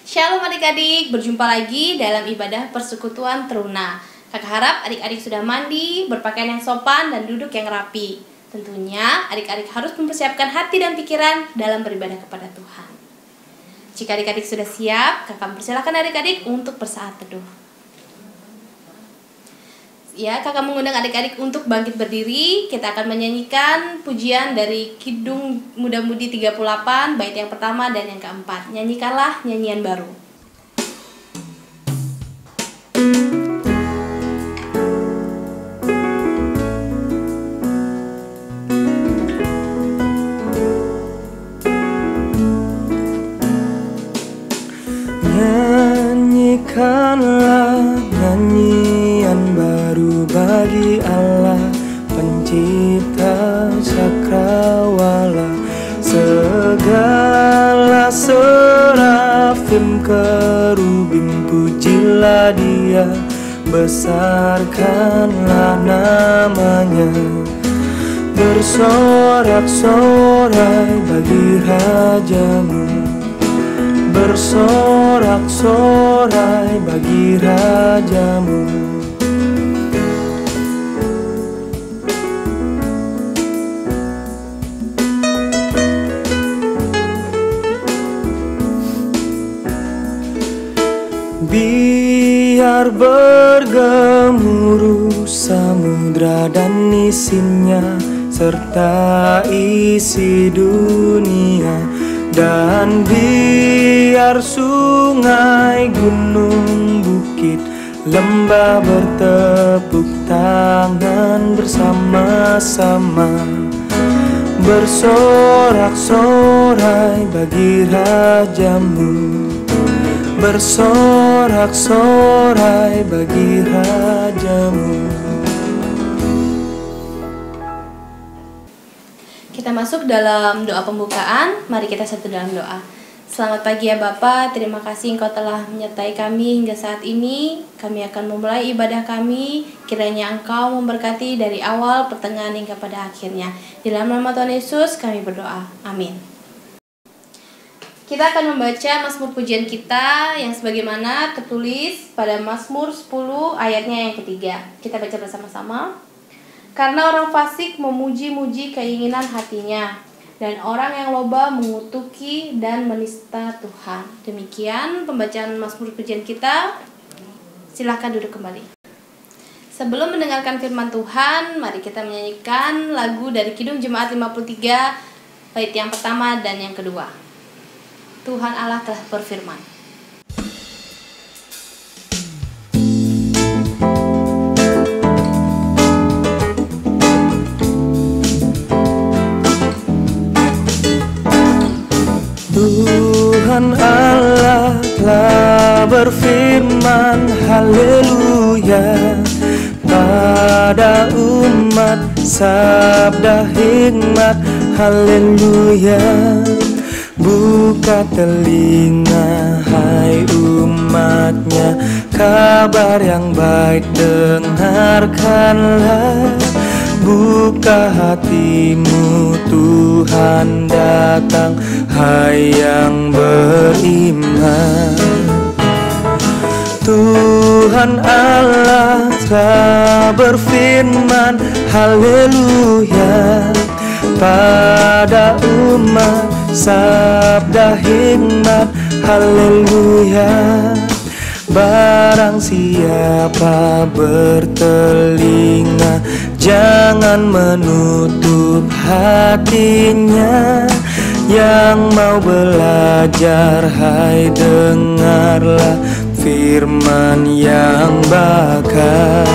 Shalom adik-adik, berjumpa lagi dalam ibadah persekutuan teruna. Kakak harap adik-adik sudah mandi, berpakaian yang sopan, dan duduk yang rapi. Tentunya adik-adik harus mempersiapkan hati dan pikiran dalam beribadah kepada Tuhan. Jika adik-adik sudah siap, kakak persilakan adik-adik untuk bersaat teduh. Ya, kakak mengundang adik-adik untuk bangkit berdiri. Kita akan menyanyikan pujian dari Kidung Muda-Mudi 38, bait yang pertama dan yang keempat. Nyanyikanlah nyanyian baru. Nyanyikanlah nyanyian baru bagi Allah Pencipta cakrawala. Segala serafim kerubim pujilah Dia, besarkanlah namanya. Bersorak-sorai bagi Rajamu, bersorak-sorai bagi Rajamu. Biar bergemuruh samudra dan isinya, serta isi dunia. Dan biar sungai, gunung, bukit, lembah bertepuk tangan bersama-sama. Bersorak-sorai bagi Rajamu, bersorak-sorai bagi Rajamu. Kita masuk dalam doa pembukaan. Mari kita satu dalam doa. Selamat pagi ya Bapa, terima kasih Engkau telah menyertai kami hingga saat ini. Kami akan memulai ibadah kami. Kiranya Engkau memberkati dari awal, pertengahan hingga pada akhirnya. Di dalam nama Tuhan Yesus kami berdoa. Amin. Kita akan membaca Mazmur pujian kita yang sebagaimana tertulis pada Mazmur 10 ayatnya yang ketiga. Kita baca bersama-sama. Karena orang fasik memuji-muji keinginan hatinya, dan orang yang loba mengutuki dan menista Tuhan. Demikian pembacaan Mazmur pujian kita. Silakan duduk kembali. Sebelum mendengarkan firman Tuhan, mari kita menyanyikan lagu dari Kidung Jemaat 53, bait yang pertama dan yang kedua. Tuhan Allah telah berfirman. Tuhan Allah telah berfirman, haleluya. Pada umat sabda hikmat, haleluya. Buka telinga hai umatnya, kabar yang baik dengarkanlah. Buka hatimu, Tuhan datang, hai yang beriman. Tuhan Allah telah berfirman, haleluya. Pada umat sabda hikmat, haleluya. Barang siapa bertelinga, jangan menutup hatinya. Yang mau belajar, hai dengarlah firman yang bakar.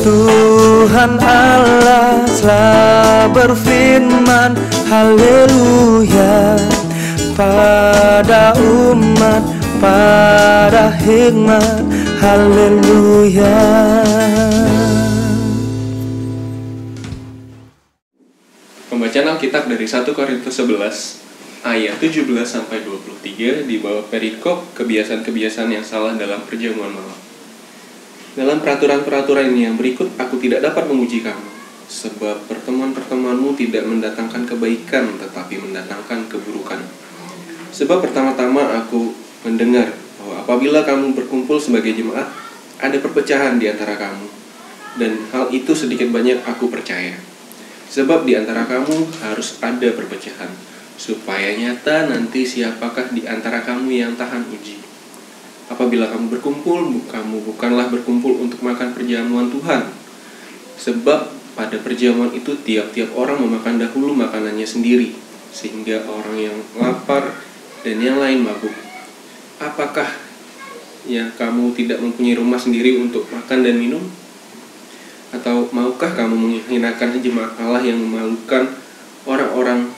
Tuhan Allah telah berfirman, haleluya. Pada umat, pada hikmat, haleluya. Pembacaan Alkitab dari 1 Korintus 11 ayat 17 sampai 23 di bawah perikop kebiasaan-kebiasaan yang salah dalam perjamuan malam. Dalam peraturan-peraturan ini yang berikut, aku tidak dapat memuji kamu, sebab pertemuan-pertemuanmu tidak mendatangkan kebaikan, tetapi mendatangkan keburukan. Sebab pertama-tama aku mendengar bahwa apabila kamu berkumpul sebagai jemaat, ada perpecahan di antara kamu. Dan hal itu sedikit banyak aku percaya. Sebab di antara kamu harus ada perpecahan, supaya nyata nanti siapakah di antara kamu yang tahan uji. Apabila kamu berkumpul, kamu bukanlah berkumpul untuk makan perjamuan Tuhan. Sebab pada perjamuan itu tiap-tiap orang memakan dahulu makanannya sendiri, sehingga orang yang lapar dan yang lain mabuk. Apakah ya kamu tidak mempunyai rumah sendiri untuk makan dan minum? Atau maukah kamu menghinakan jemaat Allah yang memalukan orang-orang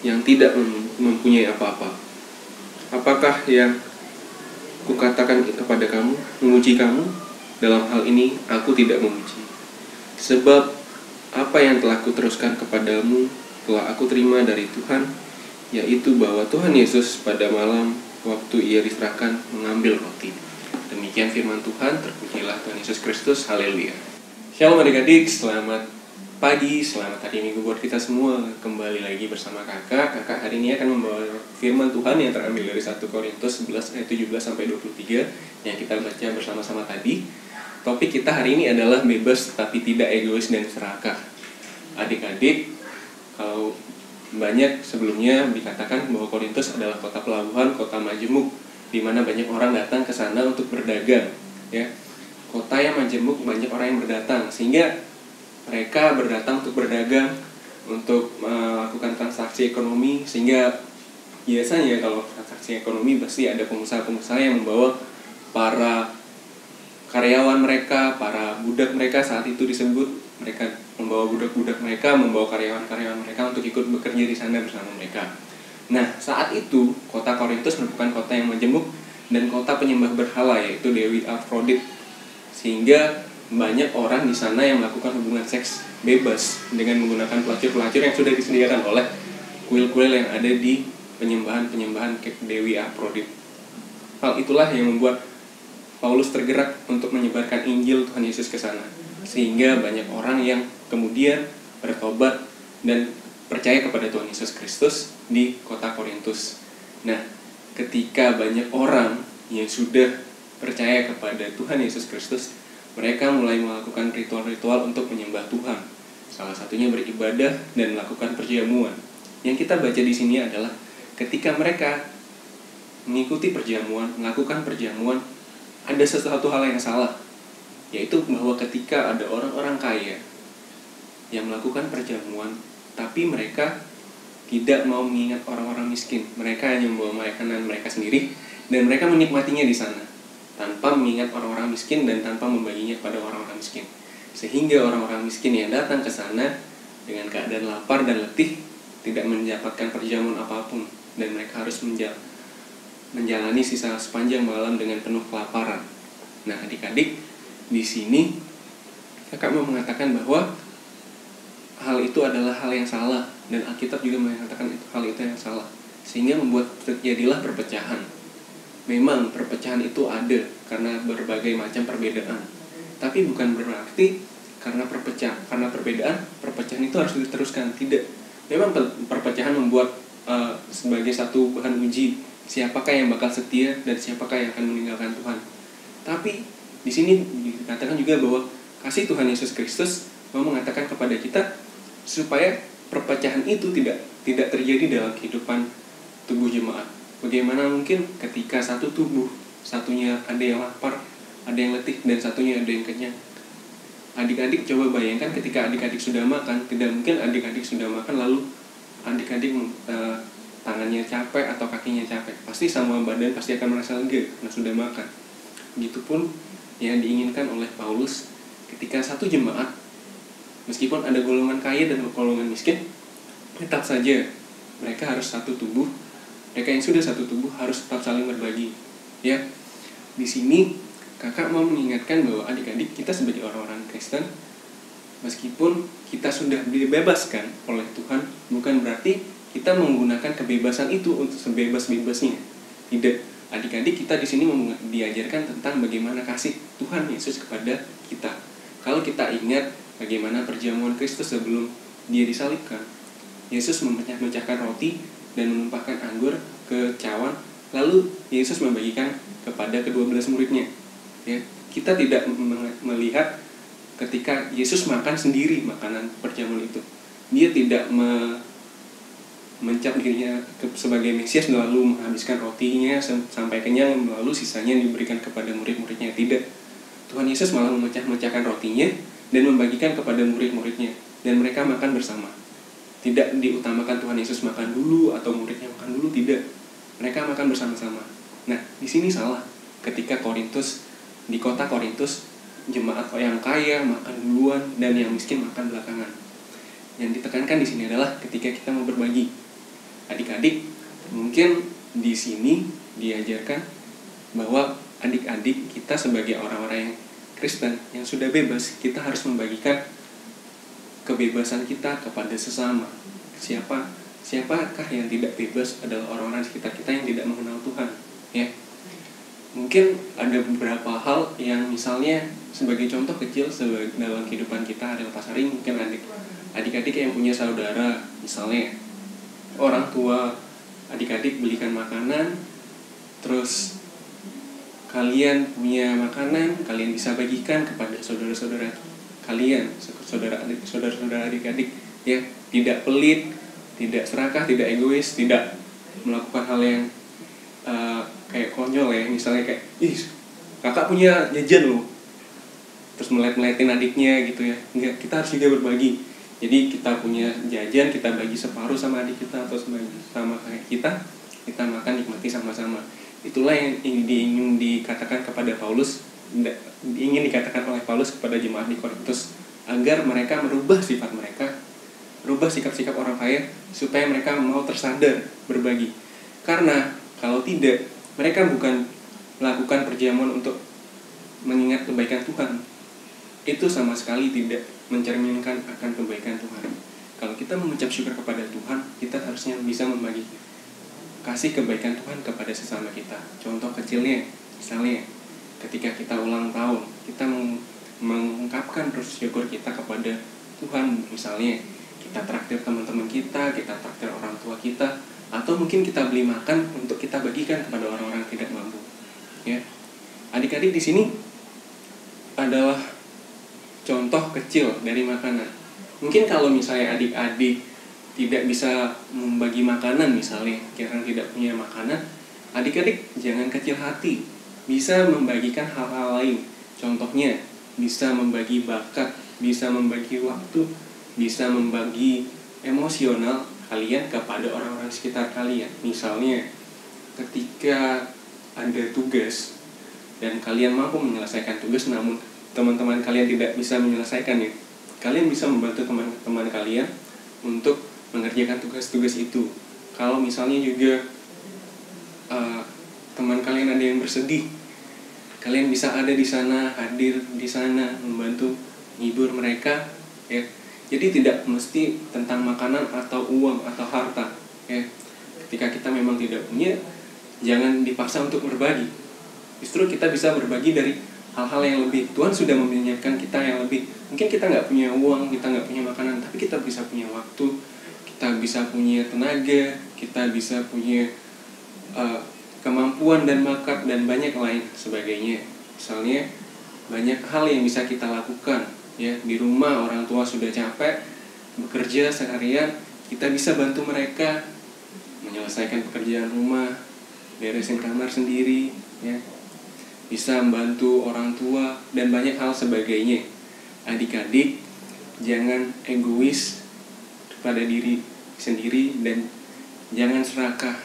yang tidak mempunyai apa-apa? Apakah yang kukatakan kepada kamu, memuji kamu? Dalam hal ini aku tidak memuji. Sebab apa yang telah kuteruskan kepadamu telah aku terima dari Tuhan, yaitu bahwa Tuhan Yesus pada malam waktu ia diserahkan mengambil roti. Demikian firman Tuhan, terpujilah Tuhan Yesus Kristus, haleluya. Shalom adik-adik, selamat pagi, selamat hari Minggu buat kita semua. Kembali lagi bersama kakak hari ini akan membawa firman Tuhan yang terambil dari 1 Korintus 11 ayat 17-23 yang kita baca bersama-sama tadi. Topik kita hari ini adalah bebas tapi tidak egois dan serakah. Adik-adik, kalau banyak sebelumnya dikatakan bahwa Korintus adalah kota pelabuhan, kota majemuk, di mana banyak orang datang ke sana untuk berdagang, ya. Kota yang majemuk, banyak orang yang berdatang, sehingga mereka berdatang untuk berdagang, untuk melakukan transaksi ekonomi, sehingga biasanya kalau transaksi ekonomi pasti ada pengusaha-pengusaha yang membawa para karyawan mereka, para budak mereka, saat itu disebut mereka membawa budak-budak mereka, membawa karyawan-karyawan mereka untuk ikut bekerja di sana bersama mereka. Nah, saat itu kota Korintus merupakan kota yang majemuk dan kota penyembah berhala, yaitu Dewi Afrodit, sehingga banyak orang di sana yang melakukan hubungan seks bebas dengan menggunakan pelacur-pelacur yang sudah disediakan oleh kuil-kuil yang ada di penyembahan-penyembahan Dewi Afrodit. Hal itulah yang membuat Paulus tergerak untuk menyebarkan Injil Tuhan Yesus ke sana, sehingga banyak orang yang kemudian bertobat dan percaya kepada Tuhan Yesus Kristus di kota Korintus. Nah, ketika banyak orang yang sudah percaya kepada Tuhan Yesus Kristus, mereka mulai melakukan ritual-ritual untuk menyembah Tuhan. Salah satunya beribadah dan melakukan perjamuan. Yang kita baca di sini adalah ketika mereka mengikuti perjamuan, melakukan perjamuan, ada sesuatu hal yang salah, yaitu bahwa ketika ada orang-orang kaya yang melakukan perjamuan, tapi mereka tidak mau mengingat orang-orang miskin. Mereka hanya membawa makanan mereka sendiri dan mereka menikmatinya di sana, tanpa mengingat orang-orang miskin dan tanpa membaginya pada orang-orang miskin. Sehingga orang-orang miskin yang datang ke sana dengan keadaan lapar dan letih tidak mendapatkan perjamuan apapun, dan mereka harus menjalani sisa sepanjang malam dengan penuh kelaparan. Nah, adik-adik, di sini kakak mau mengatakan bahwa hal itu adalah hal yang salah, dan Alkitab juga mengatakan hal itu yang salah, sehingga membuat terjadilah perpecahan. Memang perpecahan itu ada karena berbagai macam perbedaan, tapi bukan berarti karena perbedaan, perpecahan itu harus diteruskan. Tidak. Memang perpecahan membuat sebagai satu bahan uji siapakah yang bakal setia dan siapakah yang akan meninggalkan Tuhan. Tapi di sini dikatakan juga bahwa kasih Tuhan Yesus Kristus mau mengatakan kepada kita supaya perpecahan itu tidak terjadi dalam kehidupan tubuh jemaat. Bagaimana mungkin ketika satu tubuh, satunya ada yang lapar, ada yang letih, dan satunya ada yang kenyang. Adik-adik coba bayangkan ketika adik-adik sudah makan, tidak mungkin adik-adik sudah makan lalu adik-adik tangannya capek atau kakinya capek. Pasti sama badan pasti akan merasa lega karena sudah makan. Begitupun yang diinginkan oleh Paulus ketika satu jemaat, meskipun ada golongan kaya dan golongan miskin, tetap saja mereka harus satu tubuh. Mereka yang sudah satu tubuh harus tetap saling berbagi. Ya, di sini kakak mau mengingatkan bahwa adik-adik kita sebagai orang-orang Kristen, meskipun kita sudah dibebaskan oleh Tuhan, bukan berarti kita menggunakan kebebasan itu untuk sebebas-bebasnya. Tidak. Adik-adik kita di sini diajarkan tentang bagaimana kasih Tuhan Yesus kepada kita. Kalau kita ingat bagaimana perjamuan Kristus sebelum dia disalibkan, Yesus memecah-mecahkan roti dan menumpahkan anggur ke cawan, lalu Yesus membagikan kepada ke-12 muridnya. Ya, kita tidak melihat ketika Yesus makan sendiri makanan perjamuan itu. Dia tidak mencap dirinya sebagai Mesias lalu menghabiskan rotinya sampai kenyang, lalu sisanya diberikan kepada murid-muridnya. Tidak. Tuhan Yesus malah memecah-mecahkan rotinya dan membagikan kepada murid-muridnya, dan mereka makan bersama. Tidak diutamakan Tuhan Yesus makan dulu atau muridnya makan dulu, tidak. Mereka makan bersama-sama. Nah, di sini salah. Ketika di kota Korintus, jemaat yang kaya makan duluan dan yang miskin makan belakangan. Yang ditekankan di sini adalah ketika kita mau berbagi. Adik-adik, mungkin di sini diajarkan bahwa adik-adik kita sebagai orang-orang yang Kristen yang sudah bebas, kita harus membagikan kebebasan kita kepada sesama. Siapakah yang tidak bebas adalah orang-orang sekitar kita yang tidak mengenal Tuhan, ya. Mungkin ada beberapa hal yang misalnya sebagai contoh kecil dalam kehidupan kita hari lepas hari, mungkin adik-adik yang punya saudara, misalnya orang tua adik-adik belikan makanan, terus kalian punya makanan, kalian bisa bagikan kepada saudara-saudara kalian, saudara-saudara adik-adik, ya. Tidak pelit, tidak serakah, tidak egois, tidak melakukan hal yang kayak konyol, ya. Misalnya kayak, kakak punya jajan loh, terus melihat-melihatin adiknya gitu, ya. Enggak, kita harus juga berbagi. Jadi kita punya jajan, kita bagi separuh sama adik kita atau sama kayak kita makan, nikmati sama-sama. Itulah yang ingin dikatakan kepada Paulus, ingin dikatakan oleh Paulus kepada jemaat di Korintus, agar mereka merubah sifat mereka, merubah sikap-sikap orang kaya, supaya mereka mau tersadar berbagi. Karena kalau tidak, mereka bukan melakukan perjamuan untuk mengingat kebaikan Tuhan. Itu sama sekali tidak mencerminkan akan kebaikan Tuhan. Kalau kita mengucap syukur kepada Tuhan, kita harusnya bisa membagi kasih kebaikan Tuhan kepada sesama kita. Contoh kecilnya, misalnya ketika kita ulang tahun, kita mengungkapkan rasa syukur kita kepada Tuhan. Misalnya kita traktir teman-teman kita traktir orang tua kita, atau mungkin kita beli makan untuk kita bagikan kepada orang-orang yang tidak mampu, ya. Adik-adik di sini adalah contoh kecil dari makanan. Mungkin kalau misalnya adik-adik tidak bisa membagi makanan, misalnya karena tidak punya makanan, adik-adik jangan kecil hati, bisa membagikan hal-hal lain. Contohnya bisa membagi bakat, bisa membagi waktu, bisa membagi emosional kalian kepada orang-orang sekitar kalian. Misalnya ketika ada tugas dan kalian mampu menyelesaikan tugas, namun teman-teman kalian tidak bisa menyelesaikannya, kalian bisa membantu teman-teman kalian untuk mengerjakan tugas-tugas itu. Kalau misalnya juga teman kalian ada yang bersedih, kalian bisa ada di sana, hadir di sana, membantu menghibur mereka, ya. Jadi tidak mesti tentang makanan atau uang atau harta, ya. Ketika kita memang tidak punya, jangan dipaksa untuk berbagi. Justru kita bisa berbagi dari hal-hal yang lebih. Tuhan sudah menyiapkan kita yang lebih. Mungkin kita nggak punya uang, kita nggak punya makanan, tapi kita bisa punya waktu, kita bisa punya tenaga, kita bisa punya kemampuan dan bakat dan banyak lain sebagainya. Misalnya banyak hal yang bisa kita lakukan, ya. Di rumah orang tua sudah capek bekerja seharian, kita bisa bantu mereka menyelesaikan pekerjaan rumah, beresin kamar sendiri, ya. Bisa membantu orang tua dan banyak hal sebagainya. Adik-adik jangan egois pada diri sendiri dan jangan serakah.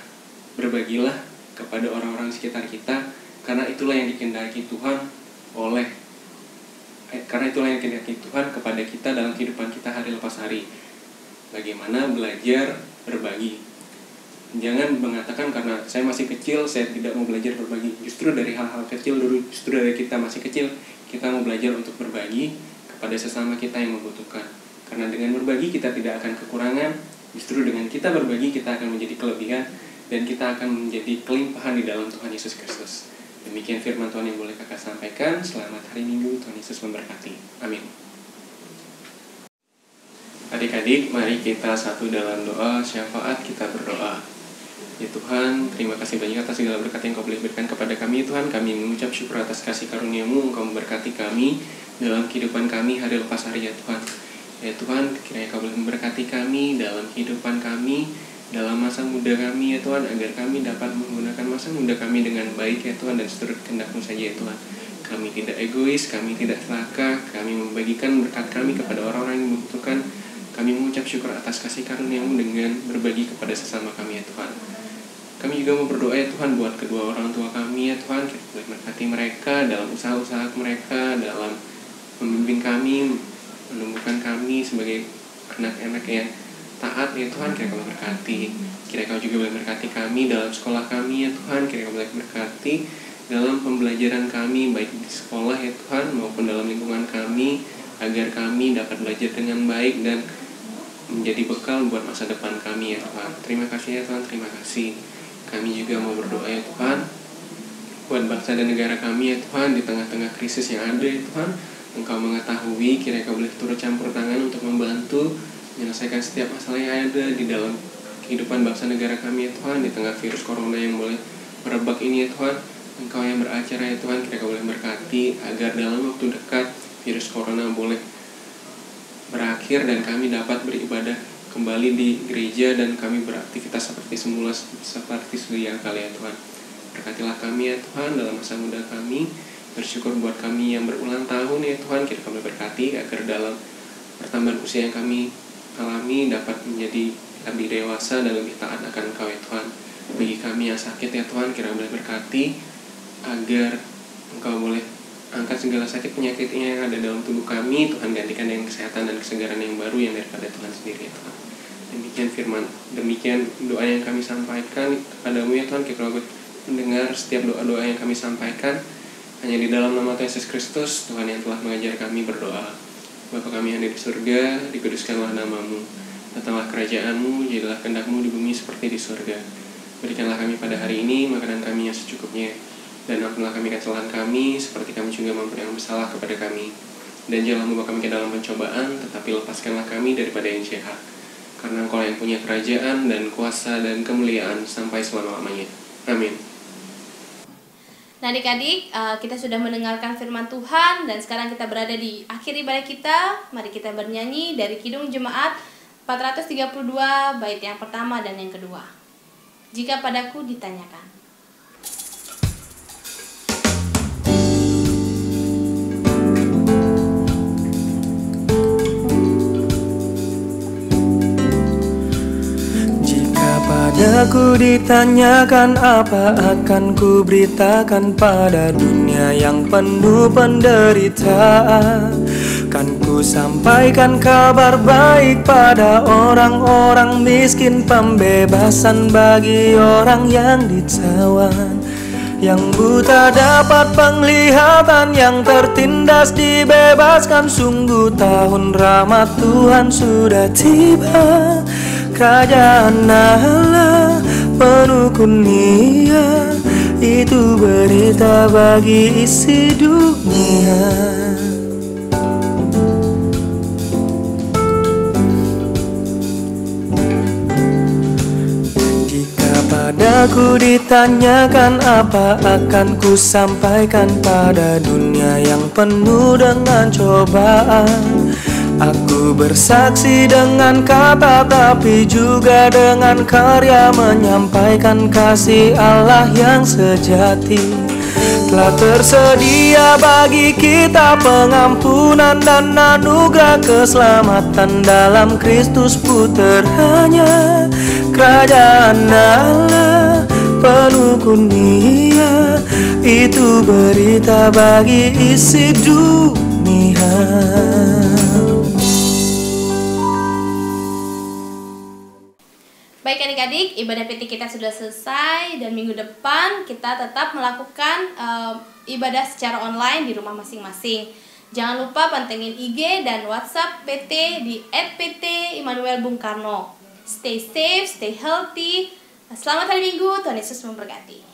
Berbagilah kepada orang-orang sekitar kita, karena itulah yang dikehendaki Tuhan kepada kita dalam kehidupan kita hari lepas hari. Bagaimana belajar berbagi. Jangan mengatakan karena saya masih kecil, saya tidak mau belajar berbagi. Justru dari hal-hal kecil dulu, justru dari kita masih kecil, kita mau belajar untuk berbagi kepada sesama kita yang membutuhkan. Karena dengan berbagi kita tidak akan kekurangan, justru dengan kita berbagi kita akan menjadi kelebihan, dan kita akan menjadi kelimpahan di dalam Tuhan Yesus Kristus. Demikian firman Tuhan yang boleh kakak sampaikan. Selamat hari Minggu, Tuhan Yesus memberkati. Amin. Adik-adik, mari kita satu dalam doa syafaat, kita berdoa. Ya Tuhan, terima kasih banyak atas segala berkat yang Kau boleh berikan kepada kami. Tuhan, kami mengucap syukur atas kasih karunia-Mu. Engkau memberkati kami dalam kehidupan kami hari lepas hari ya Tuhan. Ya Tuhan, kiranya Kau boleh memberkati kami dalam kehidupan kami, dalam masa muda kami ya Tuhan, agar kami dapat menggunakan masa muda kami dengan baik ya Tuhan, dan seturut kehendak-Mu saja ya Tuhan. Kami tidak egois, kami tidak serakah, kami membagikan berkat kami kepada orang-orang yang membutuhkan. Kami mengucap syukur atas kasih karunia-Mu dengan berbagi kepada sesama kami ya Tuhan. Kami juga mau berdoa ya Tuhan buat kedua orang tua kami ya Tuhan. Kita boleh berkati mereka dalam usaha-usaha mereka, dalam membimbing kami, menumbuhkan kami sebagai anak-anak yang taat ya Tuhan. Kira Kau berkati. Kira Kau juga boleh berkati kami dalam sekolah kami ya Tuhan. Kira Kau boleh berkati dalam pembelajaran kami, baik di sekolah ya Tuhan maupun dalam lingkungan kami, agar kami dapat belajar dengan baik dan menjadi bekal buat masa depan kami ya Tuhan. Terima kasih ya Tuhan, terima kasih. Kami juga mau berdoa ya Tuhan buat bangsa dan negara kami ya Tuhan, di tengah-tengah krisis yang ada ya Tuhan. Engkau mengetahui, kiranya Kau boleh turut campur tangan untuk membantu menyelesaikan setiap masalah yang ada di dalam kehidupan bangsa negara kami ya Tuhan, di tengah virus corona yang boleh merebak ini ya Tuhan. Engkau yang beracara ya Tuhan, kiranya Kau boleh berkati agar dalam waktu dekat virus corona boleh berakhir dan kami dapat beribadah kembali di gereja dan kami beraktivitas seperti semula, seperti sedia kala ya Tuhan. Berkatilah kami ya Tuhan dalam masa muda kami. Bersyukur buat kami yang berulang tahun ya Tuhan, kiranya Kau berkati agar dalam pertambahan usia yang kami alami dapat menjadi lebih dewasa dan lebih taat akan Engkau ya Tuhan. Bagi kami yang sakit ya Tuhan, kiranya boleh berkati agar Engkau boleh angkat segala sakit penyakitnya yang ada dalam tubuh kami. Tuhan, gantikan dengan kesehatan dan kesegaran yang baru yang daripada Tuhan sendiri ya Tuhan. Demikian firman, demikian doa yang kami sampaikan kepadamu ya Tuhan. Kiranya Kau mendengar setiap doa-doa yang kami sampaikan. Hanya di dalam nama Tuhan Yesus Kristus, Tuhan yang telah mengajar kami berdoa. Bapa kami yang ada di surga, dikuduskanlah nama-Mu. Datanglah kerajaan-Mu, jadilah kehendak-Mu di bumi seperti di surga. Berikanlah kami pada hari ini makanan kami yang secukupnya, dan ampunilah kami kesalahan kami, seperti kami juga mengampuni yang bersalah kepada kami. Dan janganlah membawa kami ke dalam pencobaan, tetapi lepaskanlah kami daripada yang jahat. Karena Engkau yang punya kerajaan dan kuasa dan kemuliaan sampai selama-lamanya. Amin. Nah adik-adik, kita sudah mendengarkan firman Tuhan dan sekarang kita berada di akhir ibadah kita. Mari kita bernyanyi dari Kidung Jemaat 432 bait yang pertama dan yang kedua. Jika padaku ditanyakan. Padaku ditanyakan apa akan ku beritakan pada dunia yang penuh penderitaan. Kan ku sampaikan kabar baik pada orang-orang miskin, pembebasan bagi orang yang ditawan, yang buta dapat penglihatan, yang tertindas dibebaskan. Sungguh tahun rahmat Tuhan sudah tiba. Kerajaan Allah penuh kurnia, itu berita bagi isi dunia. Jika padaku ditanyakan apa akan ku sampaikan pada dunia yang penuh dengan cobaan. Aku bersaksi dengan kata tapi juga dengan karya, menyampaikan kasih Allah yang sejati. Telah tersedia bagi kita pengampunan dan anugerah keselamatan dalam Kristus putranya. Kerajaan Allah penuh kurnia, itu berita bagi isi dunia. Baik adik-adik, ibadah PT kita sudah selesai dan minggu depan kita tetap melakukan ibadah secara online di rumah masing-masing. Jangan lupa pantengin IG dan WhatsApp PT di @pt_Immanuel Bung Karno. Stay safe, stay healthy. Selamat hari Minggu, Tuhan Yesus memberkati.